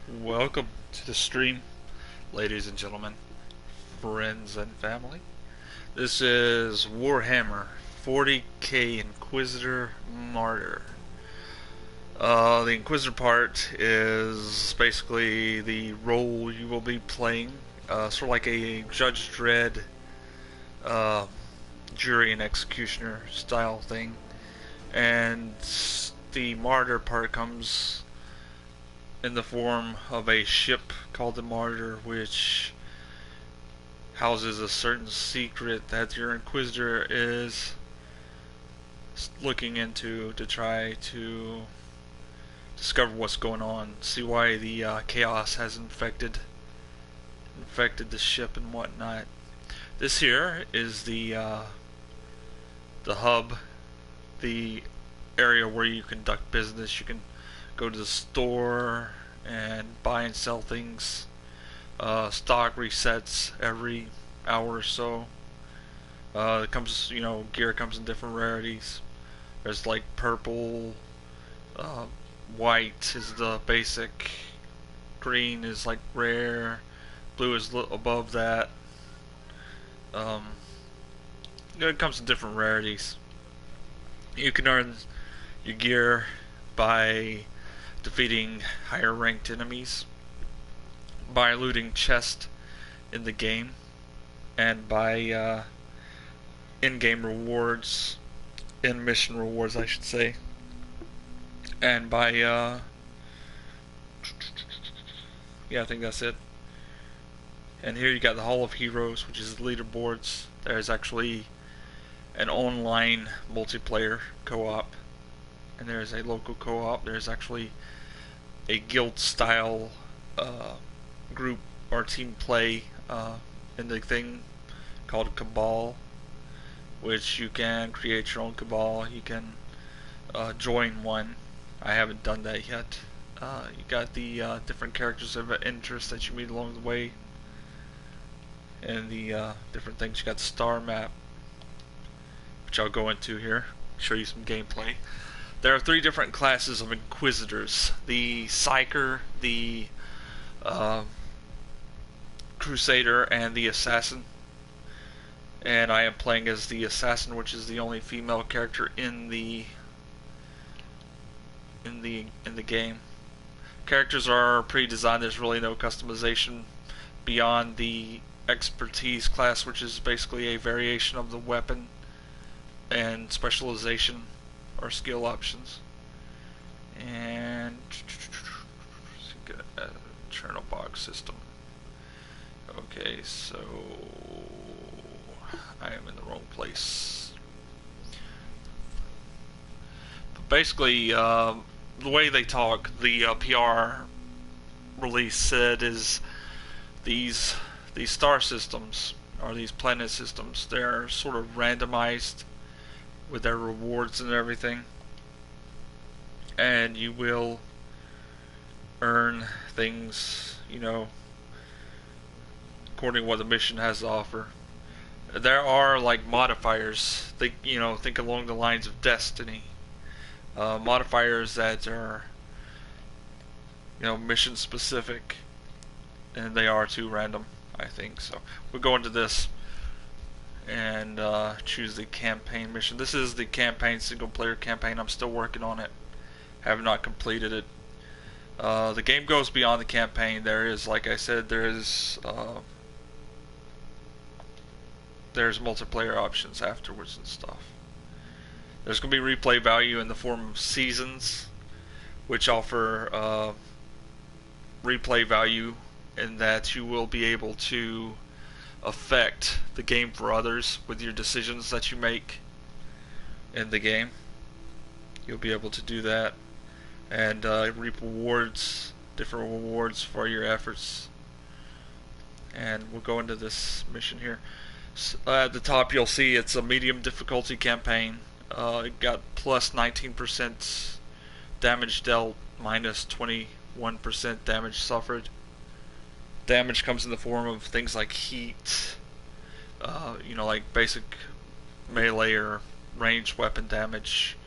Welcome to the stream, ladies and gentlemen, friends and family. This is Warhammer 40k Inquisitor Martyr. The Inquisitor part is basically the role you will be playing, sort of like a Judge Dredd, uh, jury and executioner style thing. And the Martyr part comes in the form of a ship called the Martyr, which houses a certain secret that your Inquisitor is looking into to try to discover what's going on, see why the chaos has infected the ship and whatnot. This here is the hub, the area where you conduct business. You can go to the store and buy and sell things. Stock resets every hour or so. It comes, gear comes in different rarities. There's like purple, uh, white is the basic, green is like rare, blue is above that. Um, it comes in different rarities. You can earn your gear by defeating higher ranked enemies, by looting chests in the game, and by in-game rewards, in-mission rewards I should say, and by yeah, I think that's it. And here you got the Hall of Heroes, which is the leaderboards. There's actually an online multiplayer co-op, and there's a local co-op. There's actually a guild style group or team play in the thing called Cabal, which you can create your own Cabal. You can join one. I haven't done that yet. You got the different characters of interest that you meet along the way, and the different things. You got the star map, which I'll go into here, show you some gameplay. There are three different classes of Inquisitors: the Psyker, the Crusader, and the Assassin. And I am playing as the Assassin, which is the only female character in the game. Characters are pre-designed. There's really no customization beyond the expertise class, which is basically a variation of the weapon, and specialization or skill options. And internal box system. Okay, so I am in the wrong place. But basically, the way they talk, the PR release said is these star systems or these planet systems, they're sort of randomized with their rewards and everything, and you will earn things, according to what the mission has to offer. There are like modifiers. Think along the lines of Destiny. Modifiers that are, mission specific, and they are too random, I think. So we'll go into this and choose the campaign mission. This is the campaign, single player campaign. I'm still working on it. Have not completed it. The game goes beyond the campaign. There is, like I said, there's multiplayer options afterwards and stuff. There's going to be replay value in the form of seasons, which offer replay value in that you will be able to affect the game for others with your decisions that you make in the game. You'll be able to do that and reap rewards, different rewards for your efforts. And we'll go into this mission here. At the top you'll see it's a medium difficulty campaign. It got plus 19% damage dealt, minus 21% damage suffered. Damage comes in the form of things like heat, like basic melee or ranged weapon damage,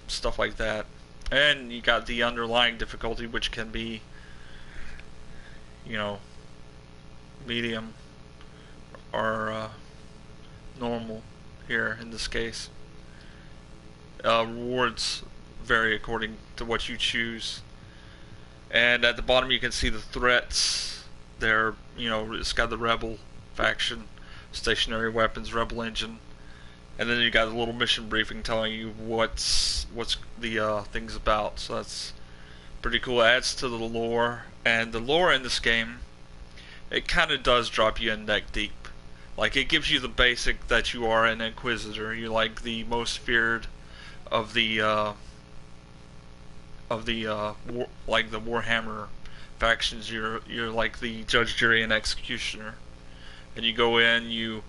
stuff like that. And you got the underlying difficulty, which can be you know, medium, or normal here in this case. Rewards vary according to what you choose. And at the bottom you can see the threats. They're, it's got the rebel faction, stationary weapons, rebel engine, and then you got a little mission briefing telling you what's the things about. So that's pretty cool. It adds to the lore, and the lore in this game, it kind of does drop you in neck deep. Like, it gives you the basic that you are an Inquisitor. You're like the most feared of the like the Warhammer factions. You're like the judge, jury, and executioner, and you go in, you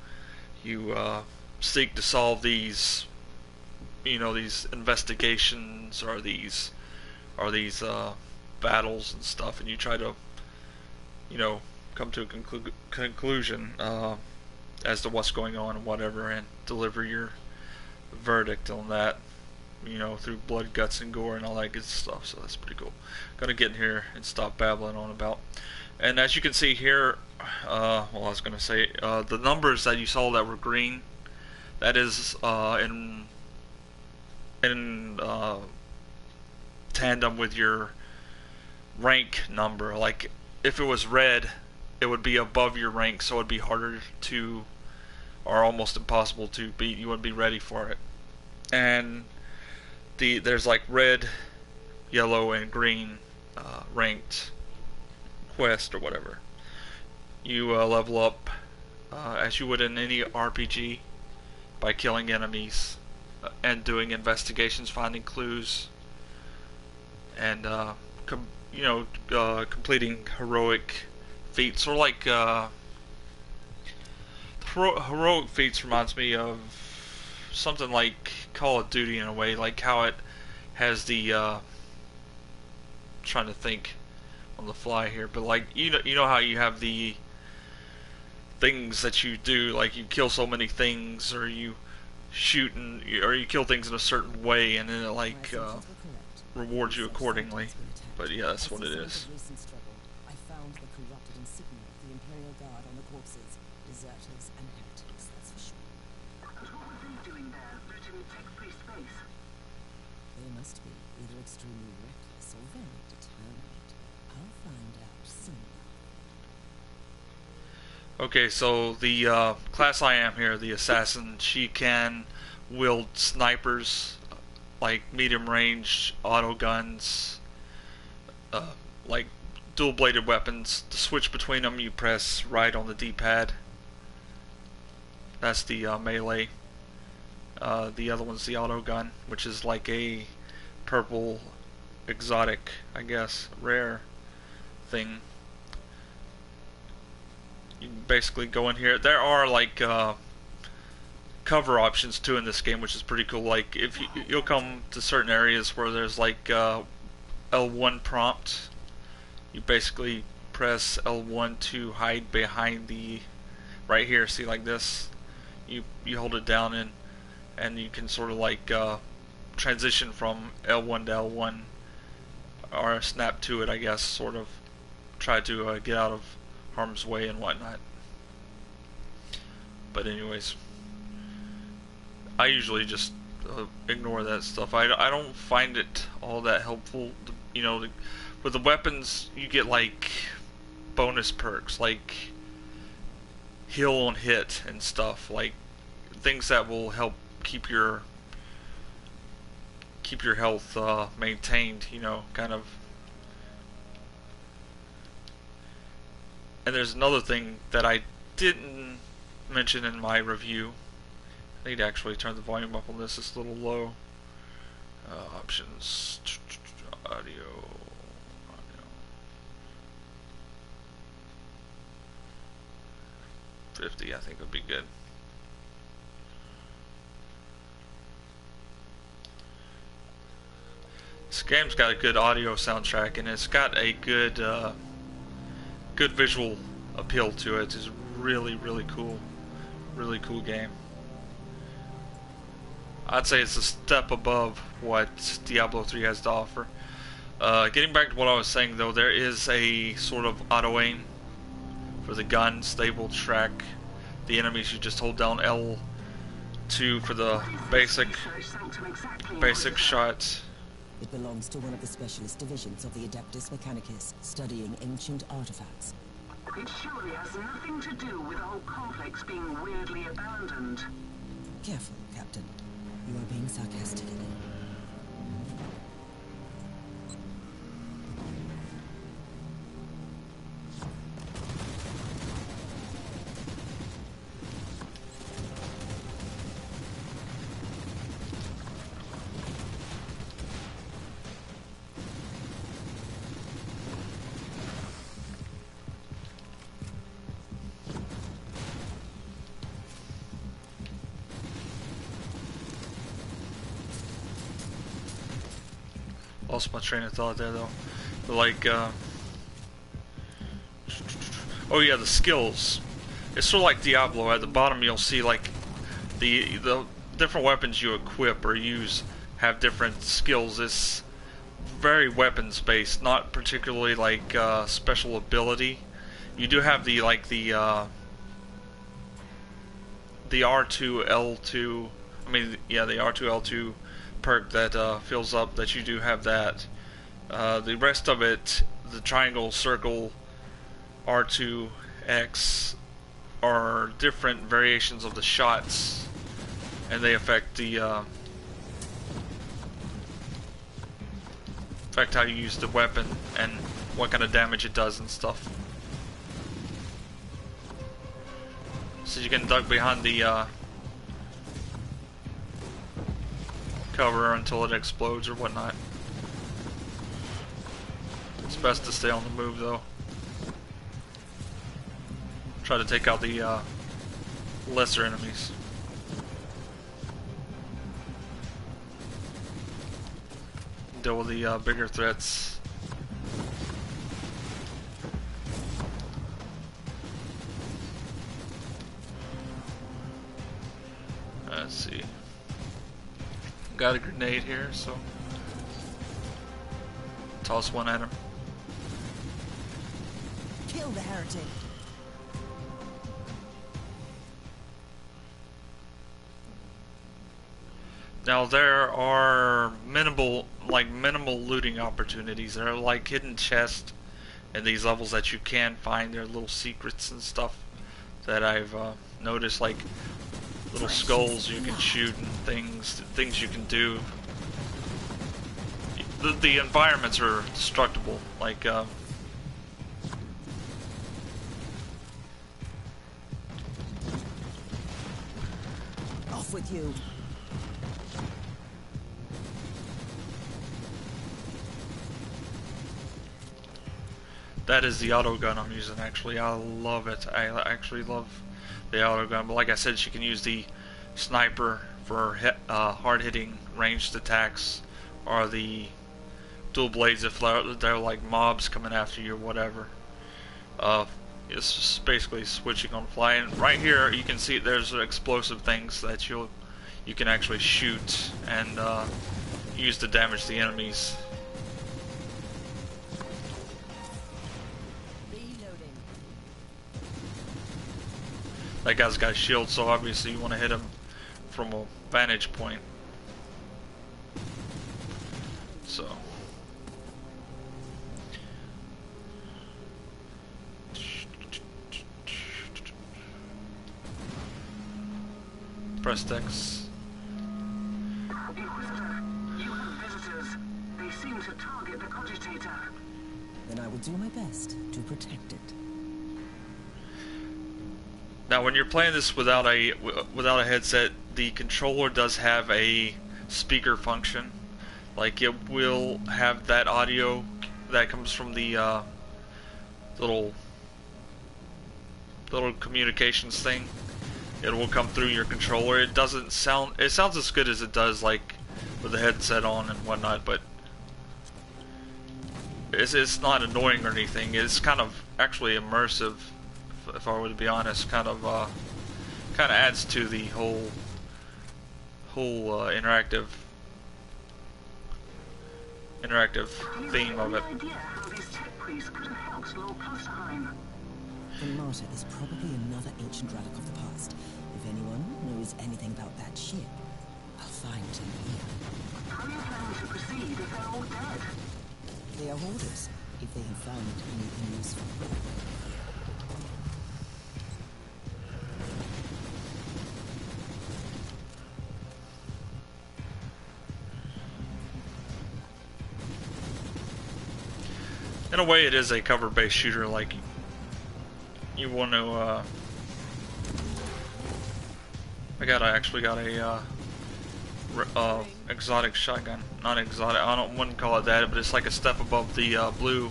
seek to solve these these investigations, or these battles and stuff, and you try to come to a conclusion as to what's going on and whatever, and deliver your verdict on that, through blood, guts, and gore and all that good stuff. So that's pretty cool. Gonna get in here and stop babbling on about. And as you can see here, I was gonna say the numbers that you saw that were green, that is in tandem with your rank number. Like, if it was red, it would be above your rank, so it'd be harder to, or almost impossible to beat. You wouldn't be ready for it. And there's like red, yellow, and green ranked quest or whatever. You level up as you would in any RPG by killing enemies and doing investigations, finding clues, and completing heroic feats. Or like heroic feats reminds me of something like Call of Duty in a way, like how it has the trying to think on the fly here, but like you know how you have the things that you do, like you kill so many things, or you shoot or you kill things in a certain way, and then it like rewards you accordingly. But yeah, that's what it is. I found the corrupted insignia of the Imperial Guard on the corpses, deserters and heretics, that's for sure. But what were they doing there, looting tech-free space? They must be either extremely reckless or very determined. I'll find out soon. Okay, so the class I am here, the assassin, she can wield snipers, like medium range auto guns, like dual bladed weapons. To switch between them, you press right on the D-pad. That's the melee. The other one's the auto gun, which is like a purple exotic, I guess, rare thing. You can basically go in here. There are like cover options too in this game, which is pretty cool. Like, if you'll come to certain areas where there's like L1 prompt, you basically press L1 to hide behind the right here. See, like this, you hold it down and you can sort of like transition from L1 to L1, or snap to it, I guess, sort of try to get out of harm's way and whatnot. But anyways, I usually just ignore that stuff. I don't find it all that helpful. With the weapons, you get like bonus perks, like heal on hit and stuff, like things that will help keep your health maintained, kind of. And there's another thing that I didn't mention in my review. I need to actually turn the volume up on this. It's a little low. Options, audio. 50, I think would be good. This game's got a good audio soundtrack, and it's got a good good visual appeal to it. It's really cool game. I'd say it's a step above what Diablo 3 has to offer. Getting back to what I was saying though, there is a sort of auto aim for the guns. They will track the enemies. You just hold down L2 for the basic shot. It belongs to one of the specialist divisions of the Adeptus Mechanicus, studying ancient artifacts. It surely has nothing to do with the whole complex being weirdly abandoned. Careful, Captain. You are being sarcastic again. Lost my train of thought there though. Like, oh yeah, the skills. It's sort of like Diablo. At the bottom you'll see like the different weapons you equip or use have different skills. It's very weapons based, not particularly like special ability. You do have the R2 L2. I mean, yeah, the R2 L2 perk that fills up. That you do have that. The rest of it, the triangle, circle, R2, X, are different variations of the shots, and they affect the affect how you use the weapon and what kind of damage it does and stuff. So you can duck behind the cover until it explodes or whatnot. It's best to stay on the move though. Try to take out the lesser enemies. Deal with the bigger threats. Let's see. Got a grenade here, so toss one at him. Kill the heretic. Now there are minimal looting opportunities. There are like hidden chests in these levels that you can find. There are little secrets and stuff that I've noticed, like little skulls you can shoot and things you can do. The environments are destructible, like Off with you. that is the auto gun I'm using. Actually, I love it. I actually love the auto gun, but like I said, you can use the sniper for hard-hitting ranged attacks, or the dual blades if they're like mobs coming after you or whatever. It's just basically switching on the fly. And right here you can see there's explosive things that you can actually shoot and use to damage the enemies. That guy's got a shield, so obviously you want to hit him from a vantage point. So press X. Inquisitor, you have visitors. They seem to target the cogitator. Then I will do my best to protect it. Now, when you're playing this without a headset, the controller does have a speaker function. Like, it will have that audio that comes from the little communications thing. It will come through your controller. It doesn't sound. It sounds as good as it does like with the headset on and whatnot, but it's not annoying or anything. It's kind of actually immersive. If I were to be honest, kind of adds to the whole interactive theme of it. Any idea how these tech priests could have helped Lord Klosterheim? The Martyr is probably another ancient relic of the past. If anyone knows anything about that ship, I'll find him here. How are you planning to proceed if they're all dead? They are hoarders, if they have found anything useful. In a way, it is a cover-based shooter. Like, you want to. Actually got a exotic shotgun. Not exotic. I wouldn't call it that, but it's like a step above the blue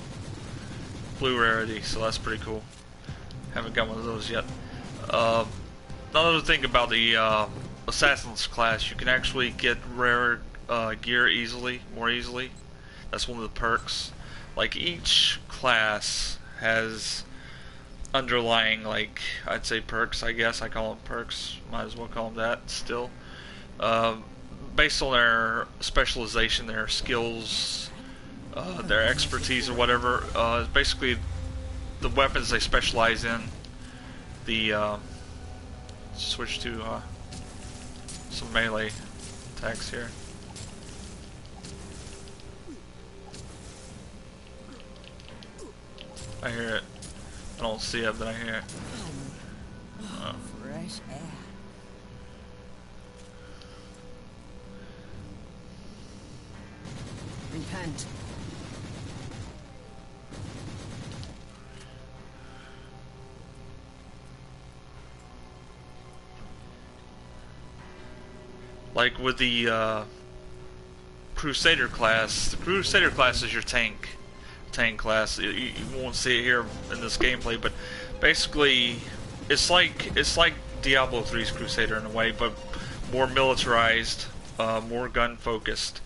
rarity. So that's pretty cool. Haven't got one of those yet. Another thing about the Assassin's class, you can actually get rare gear more easily. That's one of the perks. Like, each class has underlying, like, I'd say perks, I guess. I call them perks. Might as well call them that still. Based on their specialization, their skills, their expertise or whatever. Basically, the weapons they specialize in. The, switch to some melee attacks here. I hear it. I don't see it, but I hear it. Fresh air. Repent. Like with the Crusader class, the Crusader class is your tank class. You won't see it here in this gameplay, but basically it's like Diablo 3's Crusader in a way, but more militarized, more gun focused,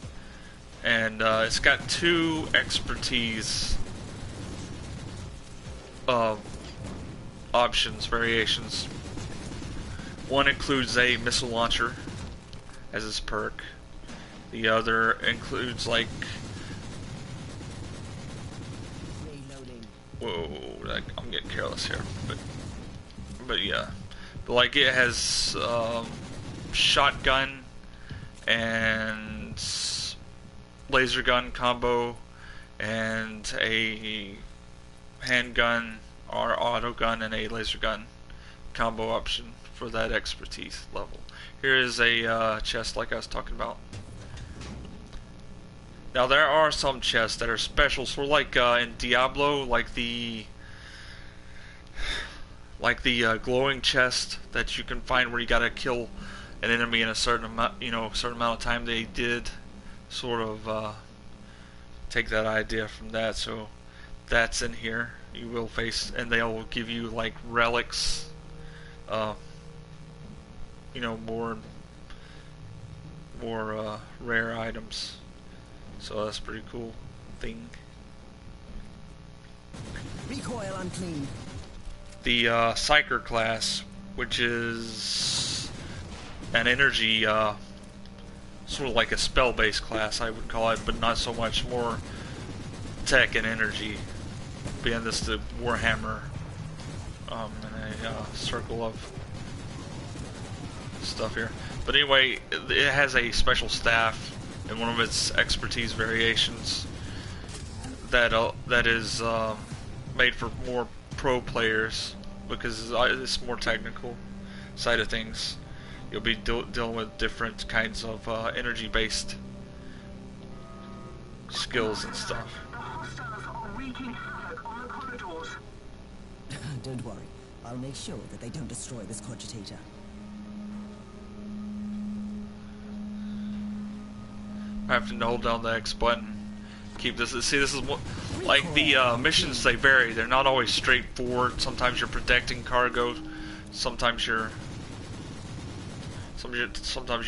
and it's got 2 expertise options, variations. One includes a missile launcher as its perk. The other includes, like, whoa, I'm getting careless here, but yeah, but like it has shotgun and laser gun combo and a handgun or auto gun and a laser gun combo option for that expertise level. Here is a chest like I was talking about. Now there are some chests that are special, sort of like in Diablo, like the glowing chest that you can find where you gotta kill an enemy in a certain amount, certain amount of time. They did sort of take that idea from that, so that's in here. You will face, and they will give you like relics, more rare items. So that's a pretty cool thing. Recoil unclean. The Psyker class, which is an energy, sort of like a spell-based class, I would call it, but not so much, more tech and energy. Being this the Warhammer, in a circle of stuff here. But anyway, it has a special staff in one of its expertise variations that is made for more pro players, because it's more technical side of things. You'll be dealing with different kinds of energy-based skills and stuff. The hostiles are wreaking havoc on the corridors. Don't worry, I'll make sure that they don't destroy this cogitator. I have to hold down the X button. Keep this. See, this is what, like the missions, they vary. They're not always straightforward. Sometimes you're protecting cargo. Sometimes you're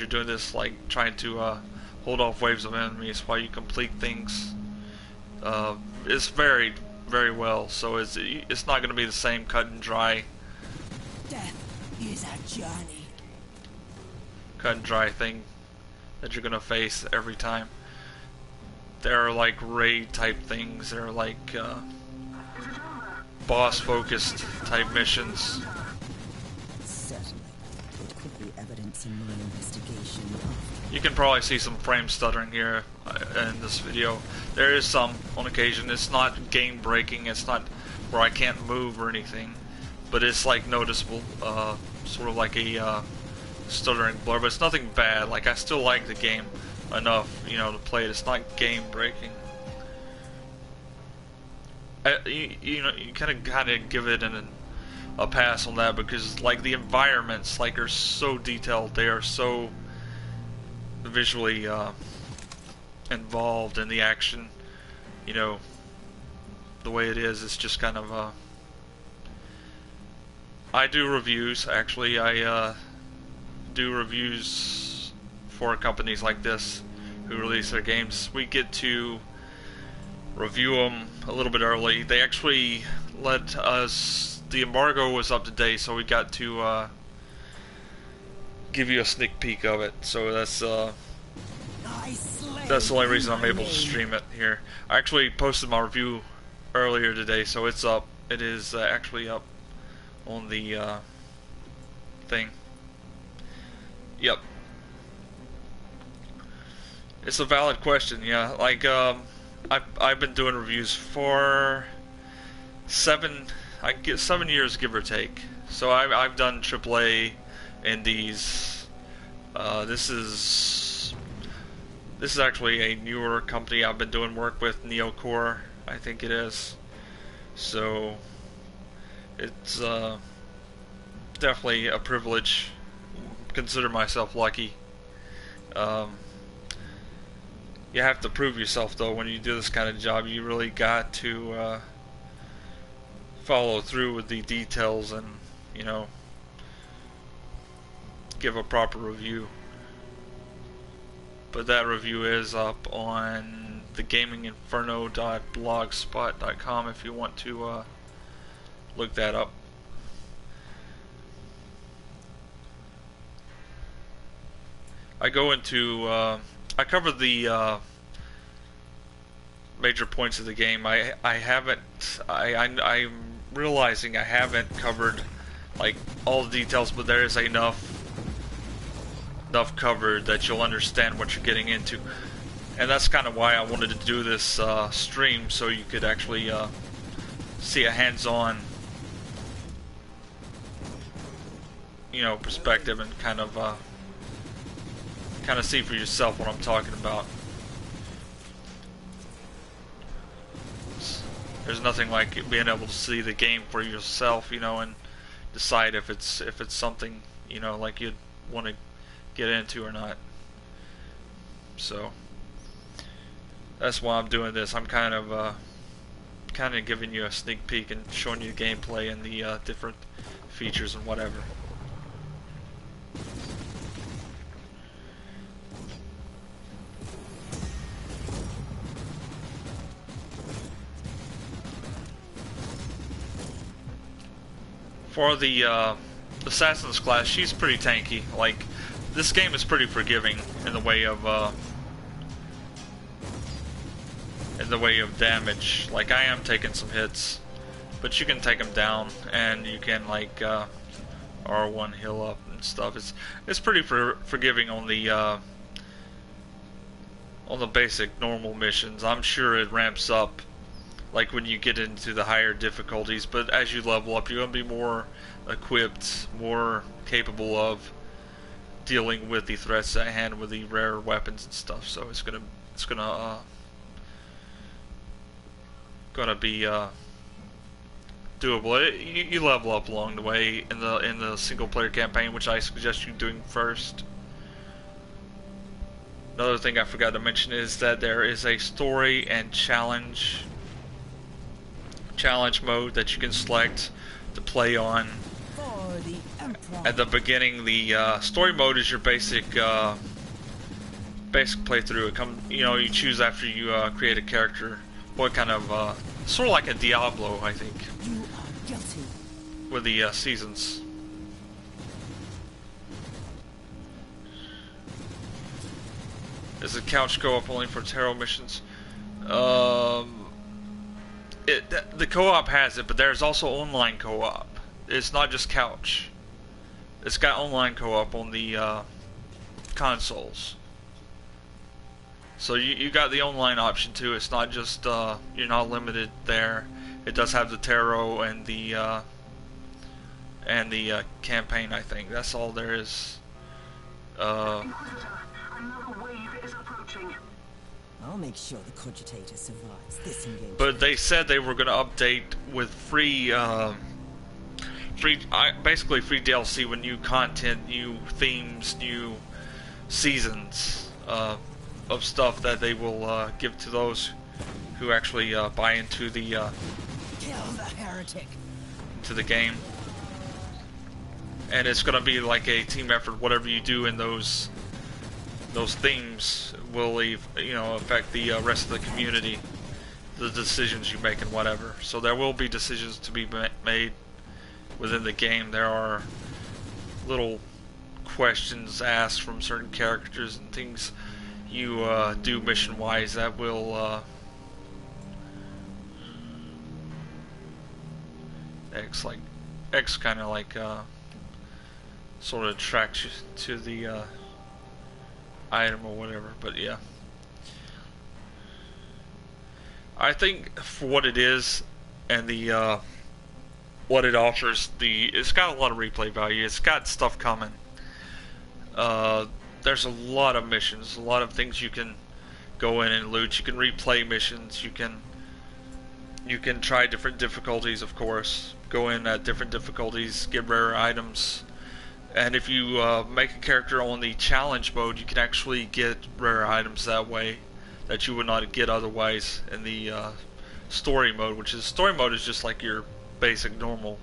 doing this like trying to hold off waves of enemies while you complete things. It's varied very well, so it's not going to be the same cut and dry. Death is a journey. Cut and dry thing that you're going to face every time. there are like raid type things. There are like boss focused type missions. Certainly. It could be evidence in my investigation. You can probably see some frame stuttering here in this video. There is some on occasion. It's not game breaking. It's not where I can't move or anything, but it's like noticeable, sort of like a stuttering blur. But it's nothing bad. Like, I still like the game enough, you know, to play it. It's not game breaking. You know, you kind of give it a pass on that, because like the environments like are so detailed. They are so visually involved in the action. You know, the way it is, it's just kind of I do reviews, actually. I do reviews for companies like this who release their games. We get to review them a little bit early. They actually let us, the embargo was up to date, so we got to give you a sneak peek of it. So that's the only reason I'm able to stream it here. I actually posted my review earlier today, so it's up. It is actually up on the thing. Yep. It's a valid question, yeah. Like, I've been doing reviews for 7 years, give or take. So I've done AAA indies. This is actually a newer company I've been doing work with, Neocore, I think it is. So it's definitely a privilege. Consider myself lucky. You have to prove yourself, though, when you do this kind of job. You really got to follow through with the details and, you know, give a proper review. But that review is up on thegaminginferno.blogspot.com if you want to look that up. I go into I covered the major points of the game. I'm realizing I haven't covered like all the details, but there is enough covered that you'll understand what you're getting into. And that's kind of why I wanted to do this stream, so you could actually see a hands-on, you know, perspective, and kind of see for yourself what I'm talking about. There's nothing like being able to see the game for yourself, you know, and decide if it's something, you know, like you'd want to get into or not. So that's why I'm doing this. I'm kind of giving you a sneak peek and showing you the gameplay and the different features and whatever. For the Assassin's class, she's pretty tanky. Like, this game is pretty forgiving in the way of damage. Like, I am taking some hits, but you can take them down, and you can like R1 heal up and stuff. It's pretty forgiving on the basic normal missions. I'm sure it ramps up like when you get into the higher difficulties, but as you level up, you're going to be more equipped, more capable of dealing with the threats at hand with the rare weapons and stuff. So it's gonna be doable. You level up along the way in the single player campaign, which I suggest you doing first. Another thing I forgot to mention is that there is a story and challenge mode that you can select to play on. At the beginning, the story mode is your basic playthrough. You choose after you create a character what kind of sort of like a Diablo, I think, You are guilty. with the seasons. Is the couch go up only for tarot missions? Um, the co-op has it, but there's also online co-op. It's not just couch. It's got online co-op on the consoles. So you got the online option too. It's not just you're not limited there. It does have the tarot and the campaign. I think that's all there is. Inquisitor, another wave is approaching. I'll make sure the cogitator survives this engagement. But they said they were going to update with basically free DLC with new content, new themes, new seasons of stuff that they will give to those who actually buy into the Kill the heretic. to the game. And it's going to be like a team effort. Whatever you do in those themes will affect the rest of the community, the decisions you make and whatever. So there will be decisions to be made within the game. There are little questions asked from certain characters and things you do mission wise that will X kind of like sort of attracts you to the item or whatever. But yeah, I think for what it is and the what it offers, it's got a lot of replay value. It's got stuff coming. There's a lot of missions, a lot of things you can go in and loot. You can replay missions. You can try different difficulties, of course. Go in at different difficulties, get rare items. And if you make a character on the challenge mode, you can actually get rare items that way that you would not get otherwise in the story mode, story mode is just like your basic normal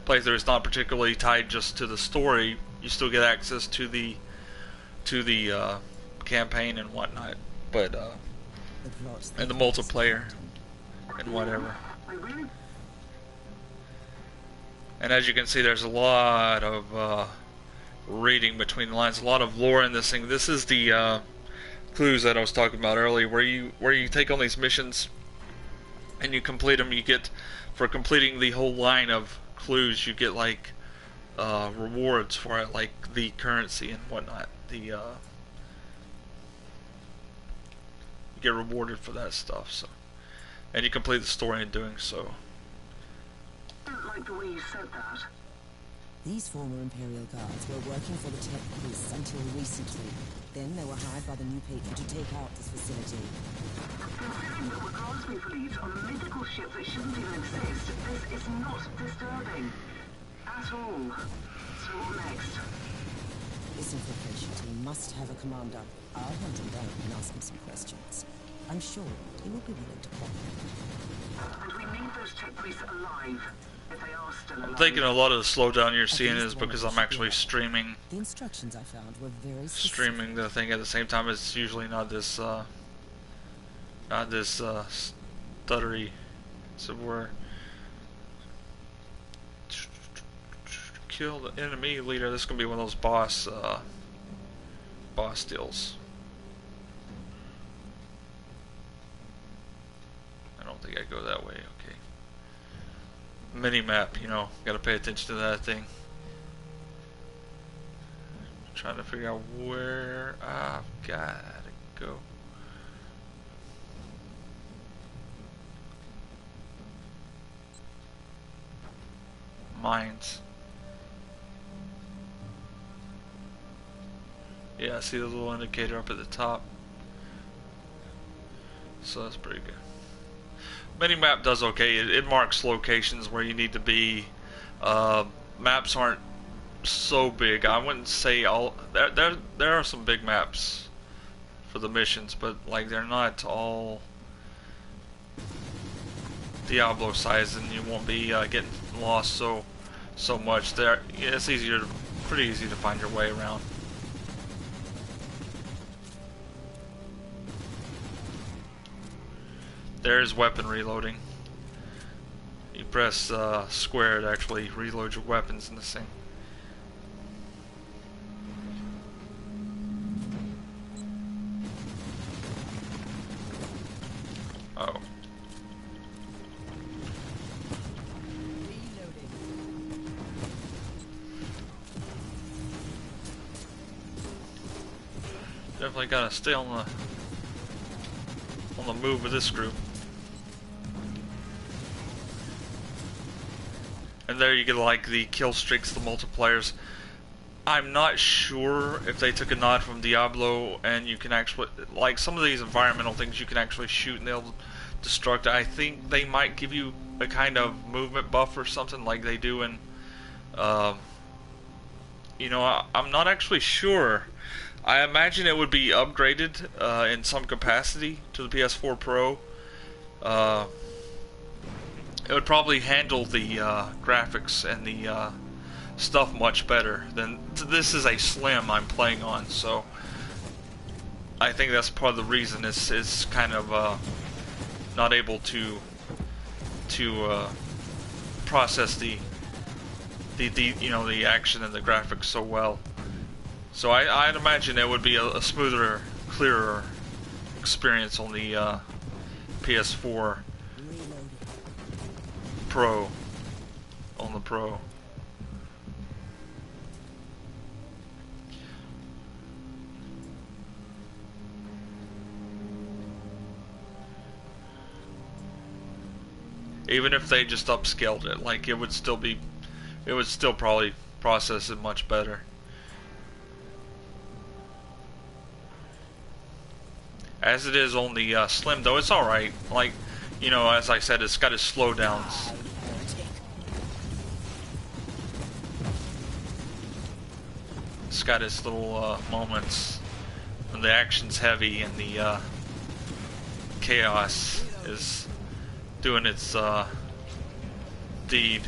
playthrough. It's not particularly tied just to the story. You still get access to the campaign and whatnot, but and the multiplayer and whatever. And as you can see, there's a lot of reading between the lines, a lot of lore in this thing. This is the clues that I was talking about earlier, where you take on these missions and you complete them. You get, for completing the whole line of clues, you get like rewards for it, like the currency and whatnot. You get rewarded for that stuff. So, and you complete the story in doing so. I don't like the way you said that. These former Imperial guards were working for the tech police until recently. Then they were hired by the new patron to take out this facility. Considering that we're Crosby fleet on a mythical ship that shouldn't even exist, this is not disturbing. At all. So what next? This infiltration team must have a commander. I'll hunt him down and ask him some questions. I'm sure he will be willing to cooperate. And we need those tech police alive. If they are still alive. I'm thinking a lot of the slowdown you're seeing is because I'm actually streaming. The instructions I found were very specific. Streaming the thing at the same time. It's usually not this stuttery. So we're kill the enemy leader. This is gonna be one of those boss deals. I don't think I go that way. Okay. Mini map, gotta pay attention to that thing. Trying to figure out where I've gotta go. Mines. Yeah, I see the little indicator up at the top. So that's pretty good. Minimap does okay. It marks locations where you need to be. Maps aren't so big. I wouldn't say all. There are some big maps for the missions, but like they're not all Diablo size, and you won't be getting lost so much. There, it's pretty easy to find your way around. There's weapon reloading. You press square to actually reload your weapons in this thing. Oh. Definitely gotta stay on the move with this group. And there you get like the kill streaks, the multipliers. I'm not sure if they took a nod from Diablo and you can actually, like some of these environmental things you can actually shoot and they'll destruct. I think they might give you a kind of movement buff or something like they do in, you know, I'm not actually sure. I imagine it would be upgraded in some capacity to the PS4 Pro. It would probably handle the graphics and the stuff much better than this is a Slim I'm playing on, so I think that's part of the reason it's kind of not able to process the you know, the action and the graphics so well. So I'd imagine it would be a smoother, clearer experience on the PS4 Pro, on the Pro. Even if they just upscaled it, like it would still probably process it much better. As it is on the Slim, though, it's alright. Like, you know, as I said, it's got its slowdowns. It's got its little moments when the action's heavy and the chaos is doing its deed.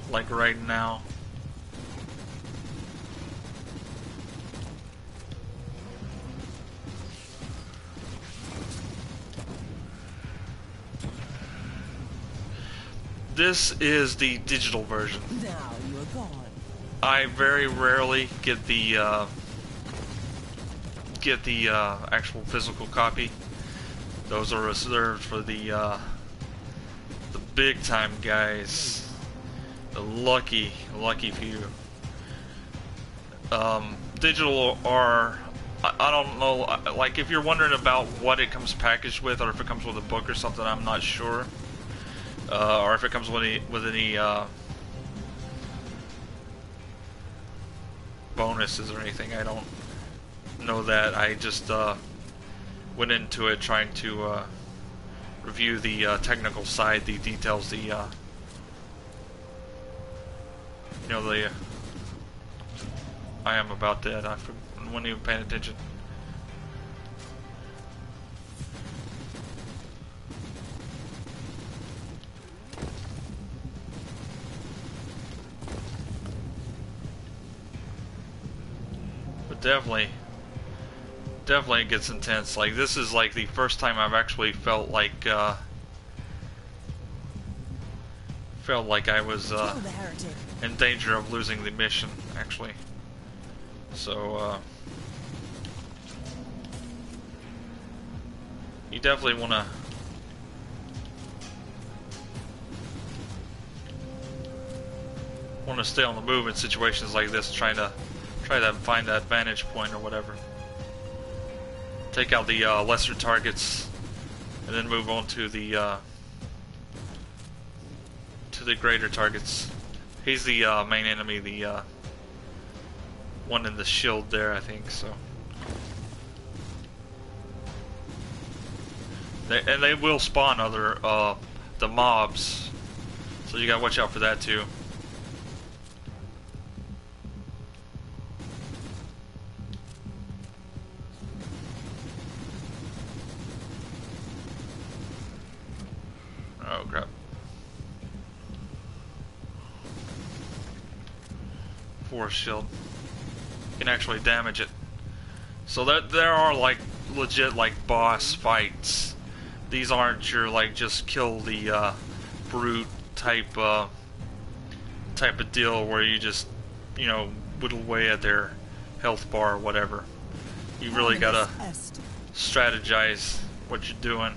Like right now. This is the digital version. Now you're gone. I very rarely get the actual physical copy. Those are reserved for the big time guys, the lucky few. Digital are, I don't know, like if you're wondering about what it comes packaged with, or if it comes with a book or something, I'm not sure. Or if it comes with any bonuses or anything, I don't know that. I just went into it trying to review the technical side, the details, the you know, the I am about dead. I wasn't even paying attention. Definitely it gets intense. Like, this is like the first time I've actually felt like I was in danger of losing the mission, actually. So you definitely want to stay on the move in situations like this, try to find that vantage point or whatever. Take out the lesser targets, and then move on to the greater targets. He's the main enemy, the one in the shield there, I think. So, they will spawn other the mobs, so you gotta watch out for that too. Oh crap. Force shield. You can actually damage it. So there are like legit like boss fights. These aren't your like just kill the brute type of deal where you just, you know, whittle away at their health bar or whatever. You really gotta Est. strategize what you're doing.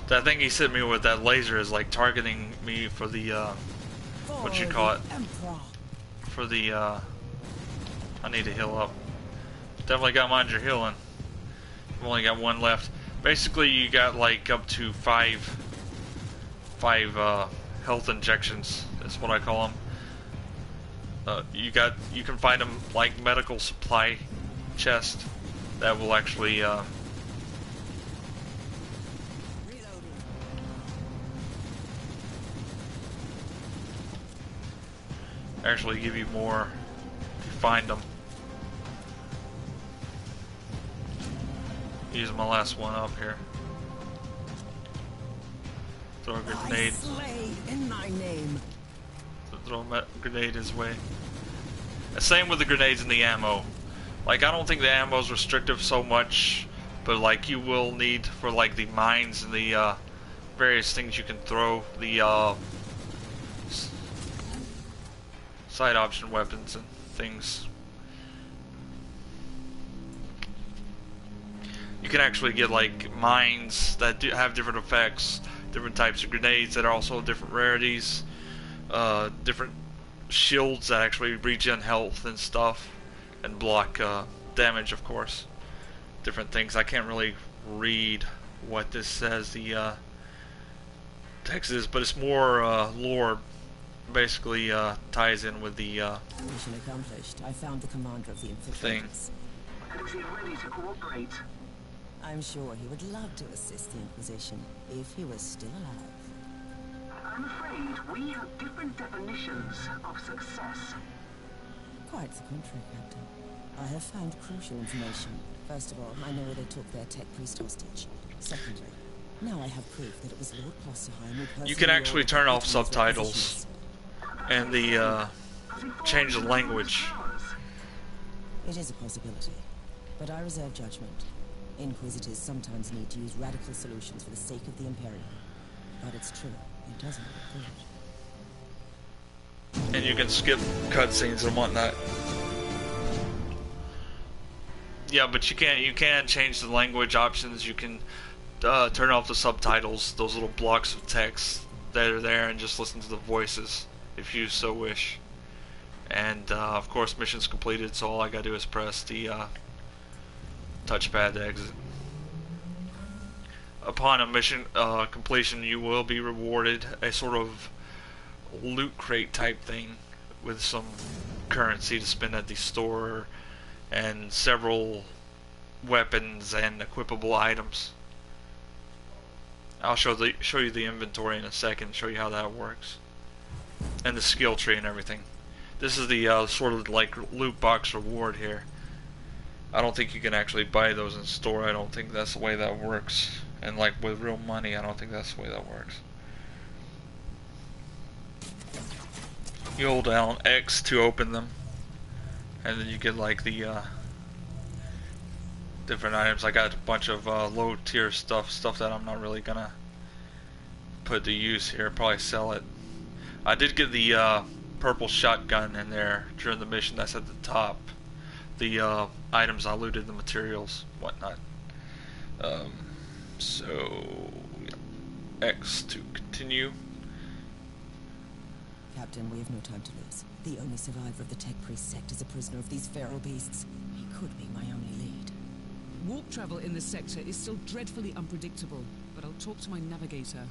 That thing he hit me with, that laser, is like targeting me for the what you call it? Emperor. For the I need to heal up. Definitely got mine. You're healing. I've only got one left. Basically, you got like up to five health injections. That's what I call them. You can find them like medical supply chest that will actually give you more if you find them. Using my last one up here. Throw a grenade. I slay in thy name. Throw a grenade his way. Same with the grenades and the ammo. Like, I don't think the ammo is restrictive so much, but like you will need for like the mines and the various things you can throw, the side option weapons and things. You can actually get like mines that do have different effects, different types of grenades that are also different rarities, different shields that actually regen health and stuff, and block damage, of course. Different things. I can't really read what this says, the text is, but it's more lore. Basically ties in with the Mission accomplished. I found the commander of the thing. infiltrators. Is he ready to cooperate? I'm sure he would love to assist the Inquisition if he was still alive. I'm afraid we have different definitions of success. Quite the contrary, Captain. I have found crucial information. First of all, I know they took their tech priest hostage. Secondly, now I have proof that it was Lord Klosterheim who personally You can actually ordered turn the off Putin's subtitles requisitions. and the change the language. It is a possibility, but I reserve judgment. Inquisitors sometimes need to use radical solutions for the sake of the Imperium. But it's true, it doesn't look good. And you can skip cutscenes and whatnot. Yeah, but you can change the language options. You can turn off the subtitles, those little blocks of text that are there, and just listen to the voices if you so wish. And of course, mission's completed, so all I gotta do is press the touchpad to exit. Upon a mission completion, you will be rewarded a sort of loot crate type thing with some currency to spend at the store and several weapons and equipable items. I'll show you the inventory in a second, show you how that works, and the skill tree and everything. This is the sort of like loot box reward here. I don't think you can actually buy those in store. I don't think that's the way that works. And like with real money, I don't think that's the way that works. You hold down X to open them, and then you get like the different items. I got a bunch of low tier stuff that I'm not really gonna put to use here. Probably sell it. I did get the purple shotgun in there during the mission. That's at the top. The items I looted, the materials, whatnot. So X to continue. Captain, we have no time to lose. The only survivor of the tech priest sect is a prisoner of these feral beasts. He could be my only lead. Warp travel in this sector is still dreadfully unpredictable, but I'll talk to my navigator.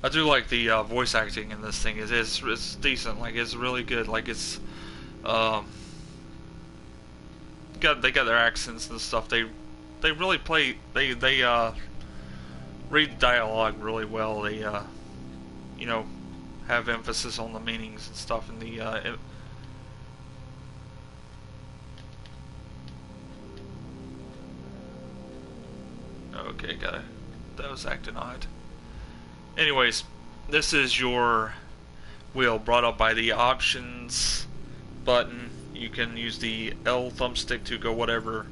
I do like the voice acting in this thing. It's decent. Like, it's really good. Like, it's they got their accents and stuff. They really play. They read dialogue really well. They you know, have emphasis on the meanings and stuff in the okay, gotta That was acting odd. Anyways, this is your wheel brought up by the options button. You can use the L thumbstick to go whatever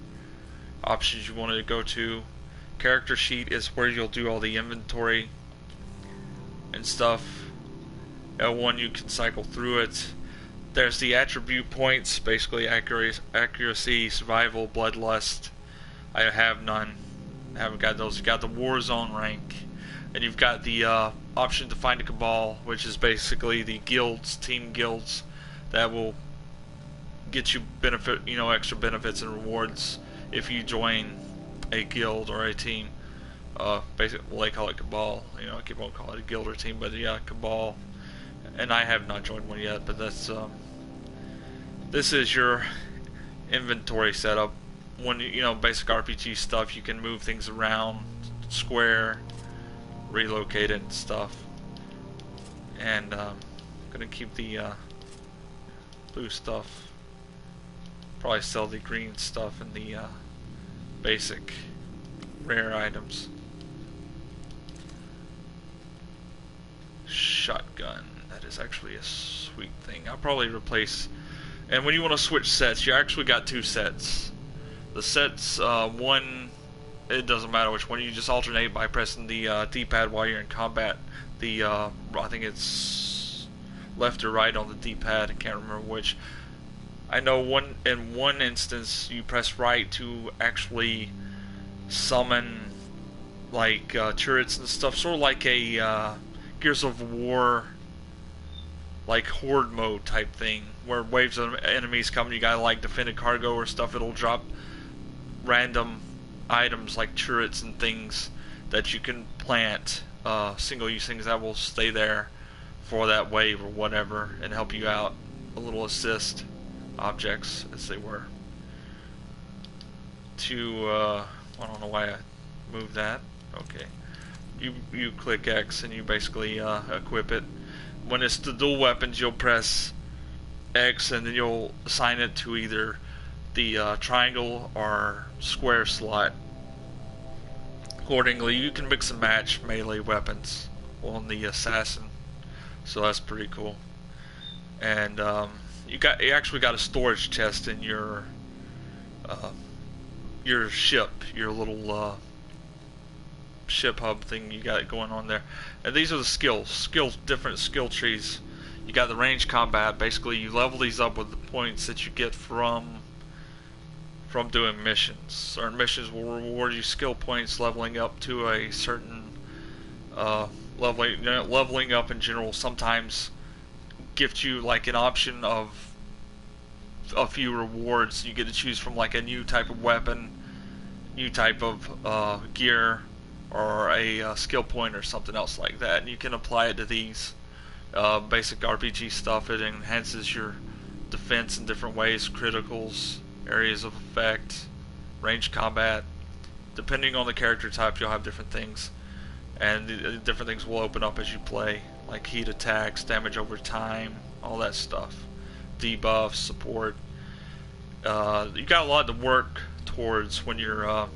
options you want to go to. Character sheet is where you'll do all the inventory and stuff. L1 you can cycle through it. There's the attribute points, basically accuracy, survival, bloodlust. I have none. I haven't got those. You got the war zone rank, and you've got the option to find a cabal, which is basically the guilds, team guilds, that will get you extra benefits and rewards if you join a guild or a team. Basically, well, they call it cabal. I keep on calling it a guild or team, but yeah, cabal. And I have not joined one yet, but that's this is your inventory setup. When basic RPG stuff, you can move things around, square, relocate it and stuff. And gonna keep the blue stuff. Probably sell the green stuff and the basic rare items. Shotgun. That is actually a sweet thing. I'll probably replace. And when you want to switch sets, you actually got two sets. The sets, one, it doesn't matter which one. You just alternate by pressing the D-pad while you're in combat. The I think it's left or right on the D-pad. I can't remember which. I know in one instance you press right to actually summon like turrets and stuff, sort of like a Gears of War, like horde mode type thing, where waves of enemies come and you gotta like defend a cargo or stuff. It'll drop random items like turrets and things that you can plant, single-use things that will stay there for that wave or whatever and help you out. A little assist objects, as they were. I don't know why I moved that. Okay. You click X and you basically equip it. When it's the dual weapons, you'll press X and then you'll assign it to either the triangle or square slot. Accordingly, you can mix and match melee weapons on the assassin, so that's pretty cool. And you actually got a storage chest in your ship, your little ship hub thing you got going on there. And these are the different skill trees. You got the range combat. Basically, you level these up with the points that you get from doing missions. Certain missions will reward you skill points leveling up to a certain leveling up in general. Sometimes gift you like an option of a few rewards. You get to choose from like a new type of weapon, new type of gear, or a skill point or something else like that, and you can apply it to these basic RPG stuff. It enhances your defense in different ways, criticals, areas of effect, range combat. Depending on the character type, you'll have different things, and the different things will open up as you play, like heat attacks, damage over time, all that stuff, debuffs, support. You got a lot to work towards when you're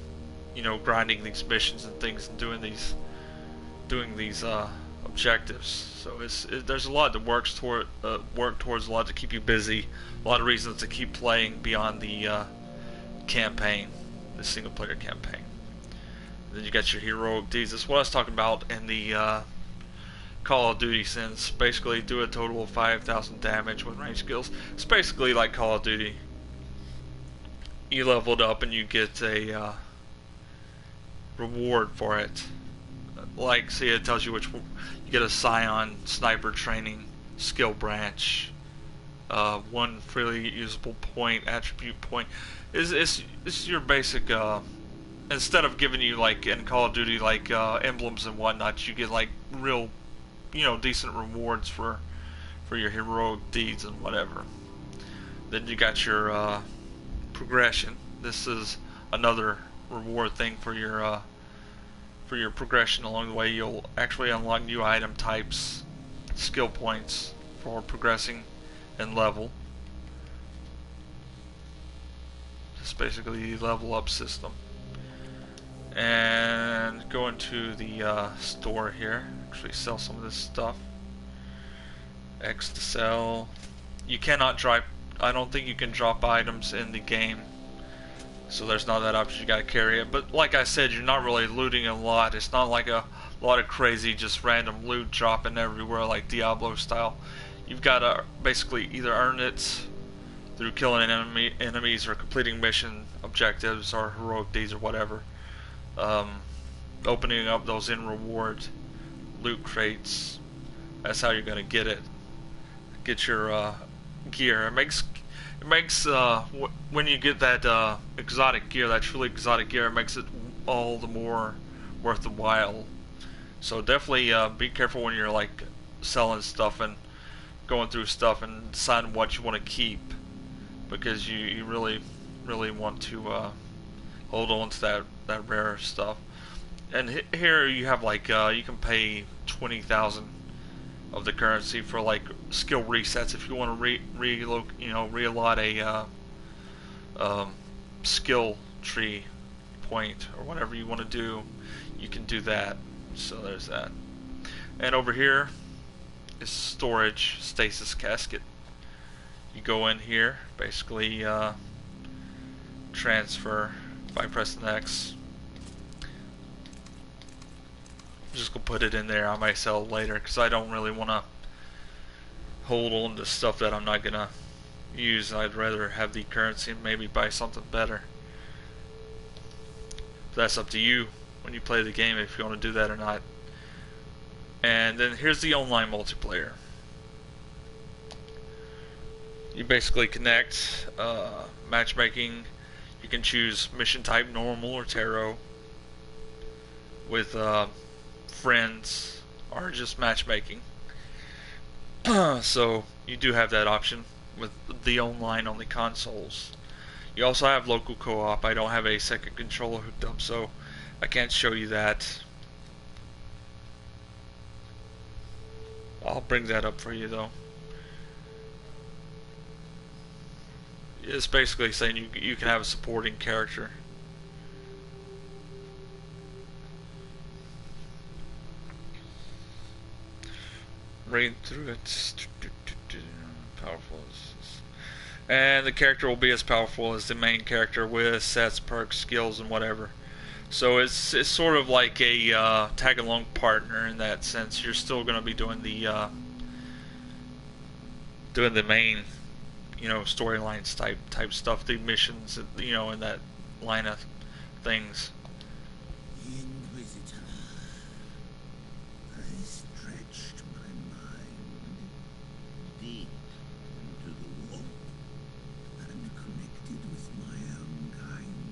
grinding these missions and things and doing these objectives. So there's a lot that work towards, a lot to keep you busy, a lot of reasons to keep playing beyond the campaign, the single player campaign. And then you got your heroic deeds. That's what I was talking about in the Call of Duty sense. Basically, do a total of 5,000 damage with range skills. It's basically like Call of Duty. You leveled up and you get a reward for it. Like, see, it tells you which you get a Scion sniper training skill branch, one freely usable point, attribute point. It's your basic. Instead of giving you like in Call of Duty like emblems and whatnot, you get like real, decent rewards for your heroic deeds and whatever. Then you got your progression. This is another reward thing for your progression along the way. You'll actually unlock new item types, skill points for progressing and level. It's basically the level up system. And going into the store here. Actually, sell some of this stuff. X to sell. You cannot drop. I don't think you can drop items in the game, so there's not that option. You gotta carry it. But like I said, you're not really looting a lot. It's not like a lot of crazy, just random loot dropping everywhere like Diablo style. You've got to basically either earn it through killing enemies or completing mission objectives or heroic deeds or whatever. Opening up those in reward loot crates. That's how you're gonna get it. Get your gear. It makes when you get that exotic gear, that truly exotic gear, it makes it all the more worth the while. So definitely be careful when you're like selling stuff and going through stuff and deciding what you want to keep, because you really want to hold on to that rare stuff. And here you have like you can pay 20,000 of the currency for like skill resets if you want to realot a skill tree point or whatever you want to do. You can do that. So there's that. And over here is storage stasis casket. You go in here, basically transfer by pressing X. I'm just gonna put it in there. I might sell it later because I don't really want to hold on to stuff that I'm not gonna use. I'd rather have the currency and maybe buy something better. But that's up to you when you play the game if you want to do that or not. And then here's the online multiplayer. You basically connect matchmaking. You can choose mission type normal or tarot with friends or just matchmaking. So you do have that option with the online on the consoles. You also have local co-op. I don't have a second controller hooked up, so I can't show you that. I'll bring that up for you though. It's basically saying you can have a supporting character. Read through it. Powerful. And the character will be as powerful as the main character with sets, perks, skills, and whatever. So it's sort of like a tag along partner in that sense. You're still going to be doing the main, storylines type stuff, the missions, in that line of things. Inquisitor, I stretched my mind deep into the warp and connected with my own kind.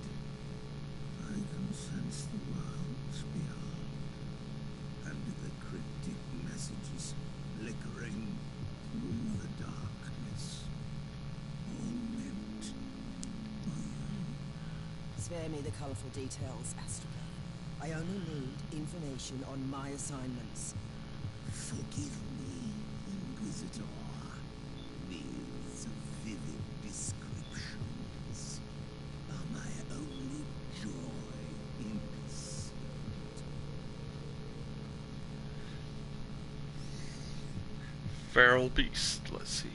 I can sense the worlds beyond, and the cryptic messages flickering through the darkness, all meant by you. Spare me the colorful details, Astropath. I only need information on my assignments. Forgive me, Inquisitor. These vivid descriptions are my only joy in pursuit. Feral beast. Let's see.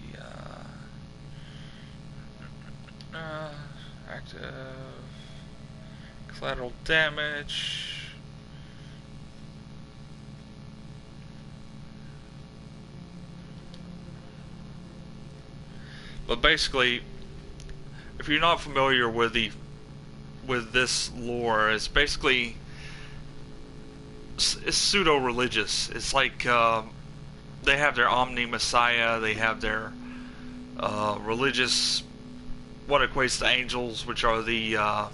Active. Collateral damage. But basically, if you're not familiar with this lore, it's basically it's pseudo-religious. It's like they have their Omni Messiah, they have their religious, what equates to angels, which are the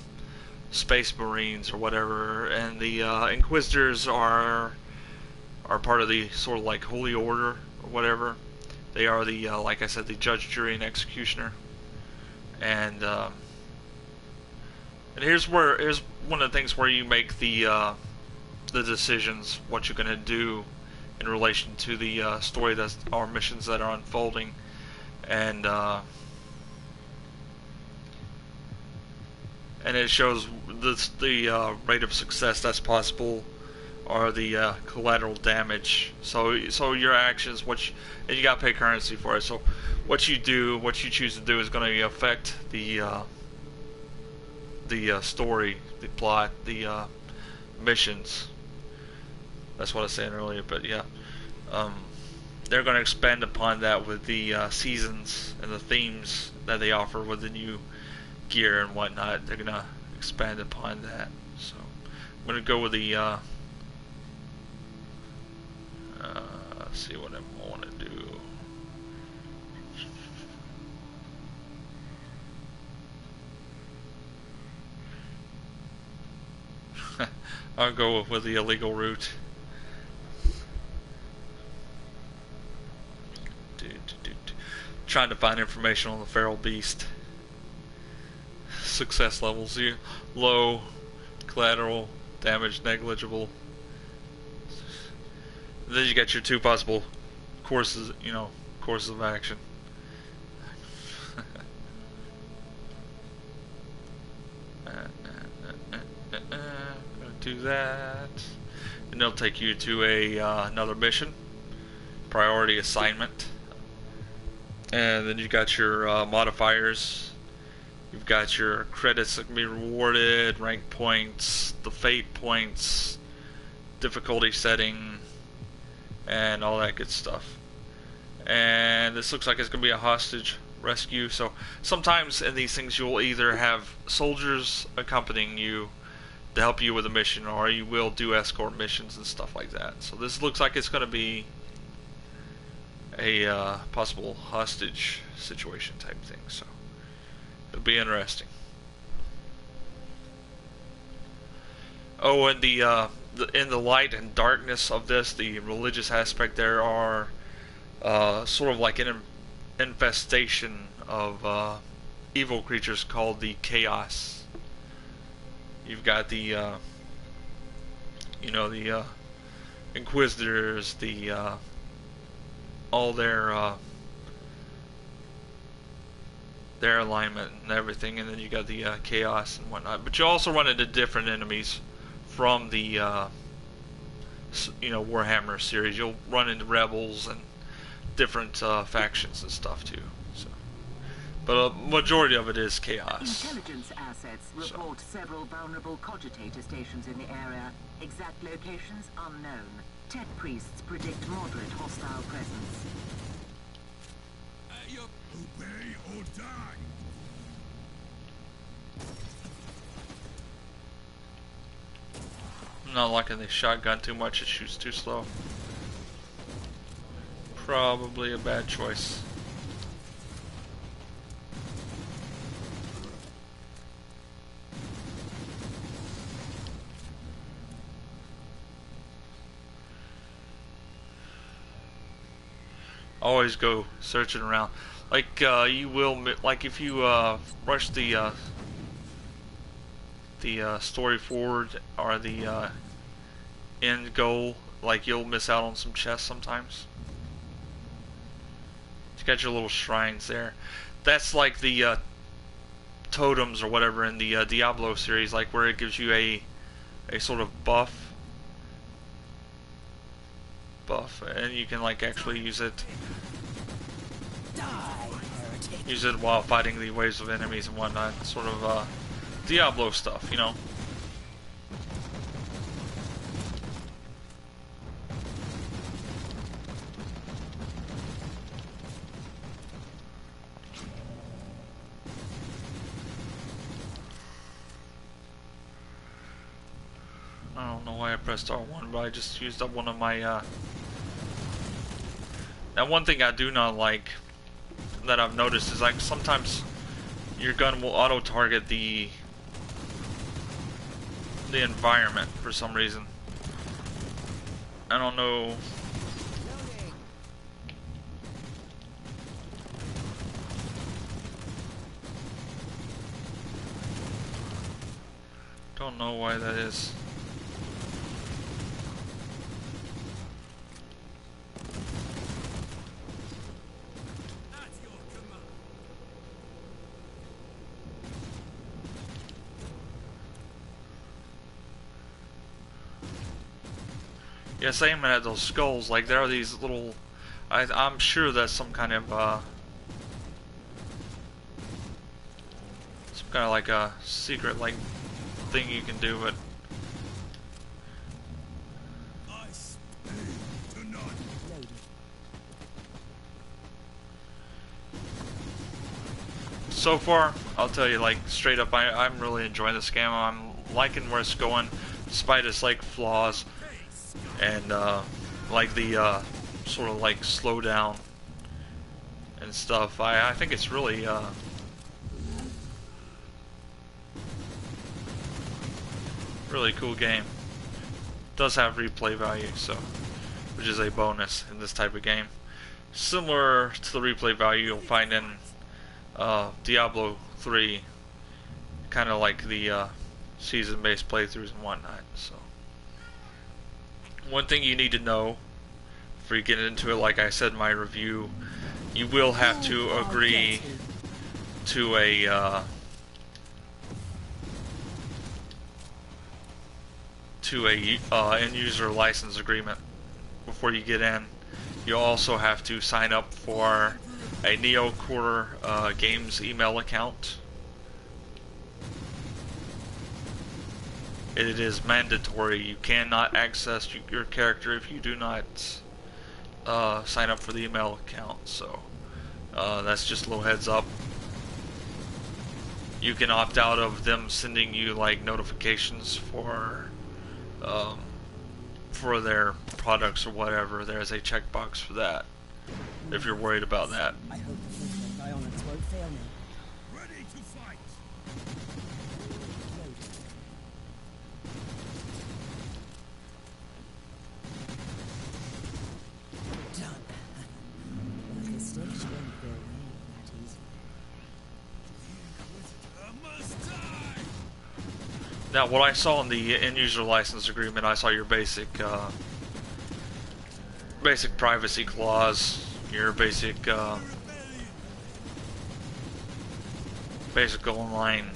Space Marines or whatever, and the Inquisitors are part of the sort of like Holy Order or whatever. They are the like I said, the judge, jury, and executioner. And here's one of the things where you make the decisions, what you're gonna do in relation to the story or missions that are unfolding, and it shows the rate of success that's possible are the collateral damage. So your actions, and you gotta pay currency for it. So what you choose to do is going to affect the story, the plot, the missions. That's what I was saying earlier. But yeah, they're going to expand upon that with the seasons and the themes that they offer with the new gear and whatnot. They're going to expand upon that. So I'm going to go with the let's see what I want to do. I'll go with the illegal route. Trying to find information on the feral beast. Success levels here: low, collateral damage negligible. Then you got your two possible courses, courses of action. Gonna do that, and they'll take you to another mission, priority assignment, and then you got your modifiers. You've got your credits that can be rewarded, rank points, the fate points, difficulty setting, and all that good stuff. And this looks like it's going to be a hostage rescue. So sometimes in these things you'll either have soldiers accompanying you to help you with a mission, or you will do escort missions and stuff like that. So this looks like it's going to be a possible hostage situation type thing. So it'll be interesting. Oh, and in the light and darkness of this, the religious aspect, there are sort of like an infestation of evil creatures called the Chaos. You've got the the Inquisitors, all their alignment and everything, and then you got the Chaos and whatnot. But you also run into different enemies from the Warhammer series. You'll run into rebels and different factions and stuff too. So, but a majority of it is Chaos. Intelligence assets report several vulnerable cogitator stations in the area. Exact locations unknown. Tech priests predict moderate hostile presence. Obey or die. I'm not liking the shotgun too much. It shoots too slow. Probably a bad choice. Always go searching around. Like you will, like if you rush the story forward or the end goal, like you'll miss out on some chests sometimes. You got your little shrines there. That's like the totems or whatever in the Diablo series, like where it gives you a sort of buff, and you can like actually use it while fighting the waves of enemies and whatnot. Sort of Diablo stuff, you know. I don't know why I pressed R1, but I just used up one of my now one thing I do not like that I've noticed is like sometimes your gun will auto target the environment for some reason. I don't know. Don't know why that is. Yes, aiming at those skulls, like there are these little. I'm sure that's some kind of like a secret like thing you can do, but I speak to none. Loaded. so far, I'll tell you, like straight up, I'm really enjoying this game. I'm liking where it's going, despite its like flaws and like the sort of like slow down and stuff. I think it's really really cool game. Does have replay value, so which is a bonus in this type of game. Similar to the replay value you'll find in Diablo 3, kind of like the season-based playthroughs and whatnot. So, one thing you need to know before you get into it, like I said in my review, you will have to agree to a end-user license agreement before you get in. You'll also have to sign up for a NeoCore Games email account. It is mandatory. You cannot access your character if you do not sign up for the email account. So that's just a little heads up. You can opt out of them sending you like notifications for their products or whatever. There's a checkbox for that if you're worried about that. I hope the Fortnite Ionics won't fail me. Ready to fight. Loaded. Done. Well, the stage won't go away that easily. The Inquisitor must die. Now, what I saw in the end-user license agreement, I saw your basic privacy clause, your basic online,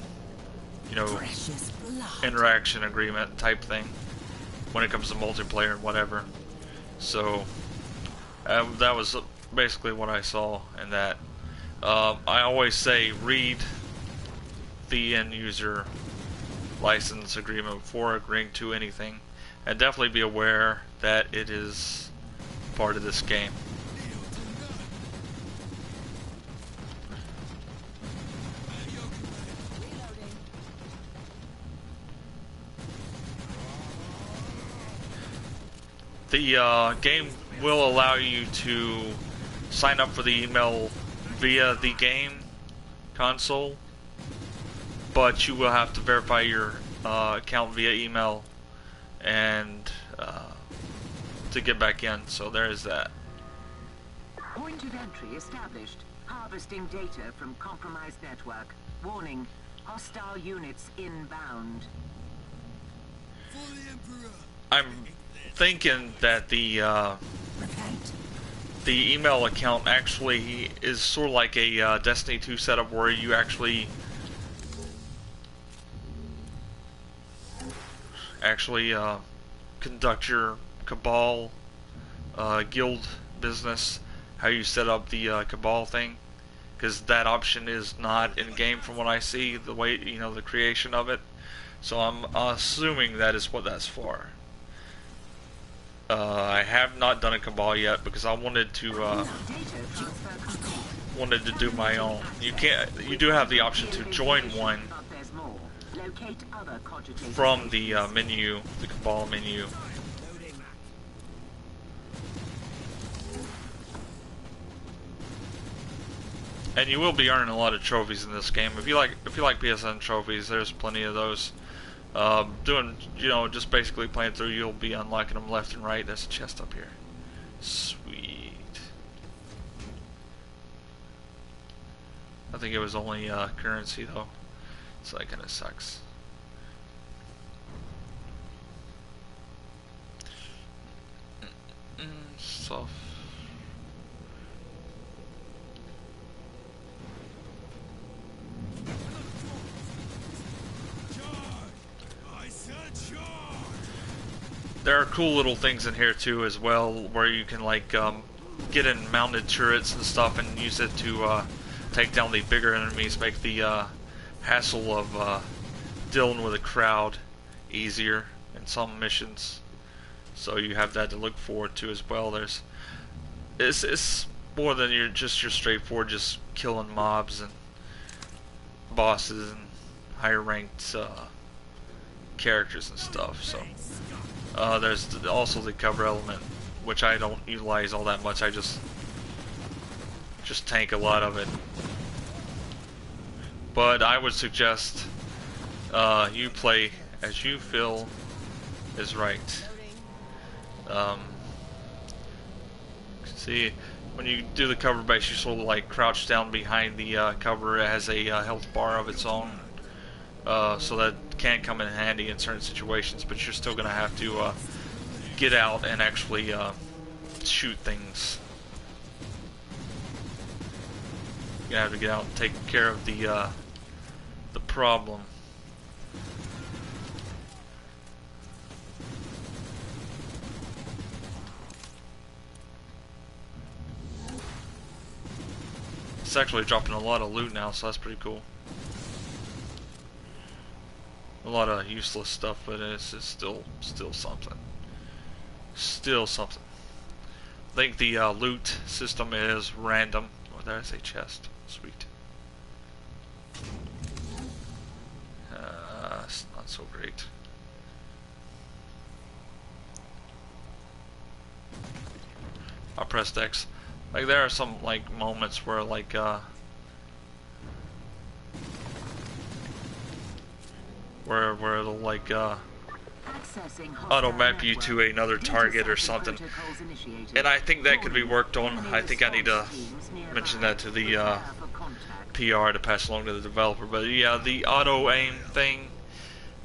Precious blood. interaction agreement type thing when it comes to multiplayer and whatever. So that was basically what I saw in that. I always say read the end-user license agreement before agreeing to anything, and definitely be aware that it is part of this game. The game will allow you to sign up for the email via the game console, but you will have to verify your account via email and to get back in. So there is that. Point of entry established. Harvesting data from compromised network. Warning, hostile units inbound. For the Emperor. I'm thinking that the email account actually is sort of like a Destiny 2 setup where you actually conduct your Cabal guild business, how you set up the Cabal thing, because that option is not in game from what I see, the way, the creation of it. So I'm assuming that is what that's for. I have not done a Cabal yet because I wanted to Data transfer complete. do my own. You do have the option to join one But there's more. Locate other cogitators. from the menu, the Cabal menu. And you will be earning a lot of trophies in this game. If you like PSN trophies, there's plenty of those. Just basically playing through, you'll be unlocking them left and right. There's a chest up here. Sweet. I think it was only currency though, so that kind of sucks. Stuff. there are cool little things in here too as well, where you can like get in mounted turrets and stuff and use it to take down the bigger enemies, make the hassle of dealing with a crowd easier in some missions. So you have that to look forward to as well. It's more than your straightforward just killing mobs and bosses and higher ranked characters and stuff. So there's also the cover element, which I don't utilize all that much. I just tank a lot of it. But I would suggest you play as you feel is right. See, when you do the cover base, you sort of like crouch down behind the cover. It has a health bar of its own, so that can come in handy in certain situations, but you're still going to have to get out and actually shoot things. You're going to have to get out and take care of the problem. It's actually dropping a lot of loot now, so that's pretty cool. A lot of useless stuff, but it's still something. Still something. I think the loot system is random. Oh, there's a chest. Sweet. It's not so great. I pressed X. Like there are some like moments where like where it'll like auto map you to another target or something, and I think that could be worked on. I think I need to mention that to the PR to pass along to the developer. But yeah, the auto aim thing,